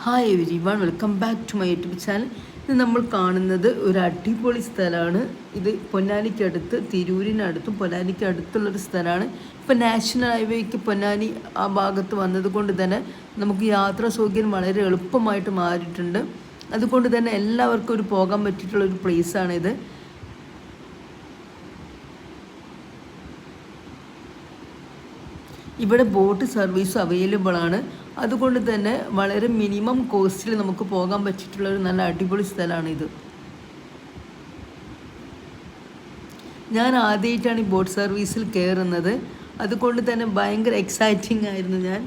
Hi everyone, welcome back to my YouTube channel. ഇത് നമ്മൾ കാണുന്നത് ഒരു അടിപൊളി സ്ഥലമാണ്. ഇത് പൊന്നാനിക്കടുത്ത്, തിരൂരിനടുത്തും പൊന്നാനിക്ക് അടുത്തുള്ളൊരു സ്ഥലമാണ്. ഇപ്പം നാഷണൽ ഹൈവേക്ക് പൊന്നാനി ആ ഭാഗത്ത് വന്നത് കൊണ്ട് തന്നെ നമുക്ക് യാത്രാ സൗകര്യം വളരെ എളുപ്പമായിട്ട് മാറിയിട്ടുണ്ട്. അതുകൊണ്ട് തന്നെ എല്ലാവർക്കും ഒരു പോകാൻ പറ്റിയിട്ടുള്ളൊരു പ്ലേസാണിത്. ഇവിടെ ബോട്ട് സർവീസ് അവൈലബിൾ ആണ്. അതുകൊണ്ട് തന്നെ വളരെ മിനിമം കോസ്റ്റിൽ നമുക്ക് പോകാൻ പറ്റിയിട്ടുള്ള ഒരു നല്ല അടിപൊളി സ്ഥലമാണിത്. ഞാൻ ആദ്യമായിട്ടാണ് ഈ ബോട്ട് സർവീസിൽ കയറുന്നത്. അതുകൊണ്ട് തന്നെ ഭയങ്കര എക്സൈറ്റിംഗ് ആയിരുന്നു ഞാൻ.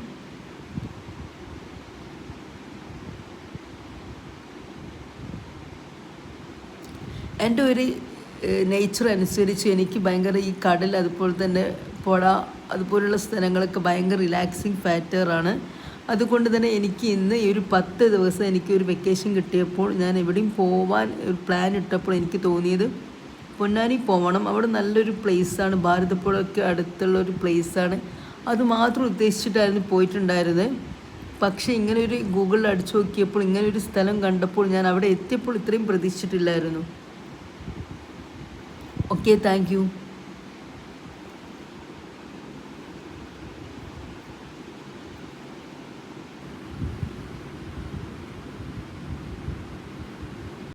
എൻ്റെ ഒരു നേച്ചർ അനുസരിച്ച് എനിക്ക് ഭയങ്കര ഈ കടൽ, അതുപോലെ തന്നെ പുഴ, അതുപോലുള്ള സ്ഥലങ്ങളൊക്കെ ഭയങ്കര റിലാക്സിങ് ഫാക്ടറാണ്. അതുകൊണ്ട് തന്നെ എനിക്ക് ഇന്ന് ഈ ഒരു 10 ദിവസം എനിക്കൊരു വെക്കേഷൻ കിട്ടിയപ്പോൾ ഞാൻ എവിടെയും പോവാൻ ഒരു പ്ലാൻ ഇട്ടപ്പോൾ എനിക്ക് തോന്നിയത് പൊന്നാനി പോകണം. അവിടെ നല്ലൊരു പ്ലേസാണ്, ഭാരതപ്പുഴയ്ക്ക് അടുത്തുള്ള ഒരു പ്ലേസാണ്. അത് മാത്രം ഉദ്ദേശിച്ചിട്ടായിരുന്നു പോയിട്ടുണ്ടായിരുന്നത്. പക്ഷേ ഇങ്ങനെ ഒരു ഗൂഗിളിൽ അടിച്ചു നോക്കിയപ്പോൾ ഇങ്ങനെ ഒരു സ്ഥലം കണ്ടപ്പോൾ ഞാൻ അവിടെ എത്തിയപ്പോൾ ഇത്രയും പ്രതീക്ഷിച്ചിട്ടില്ലായിരുന്നു. Okay, thank you.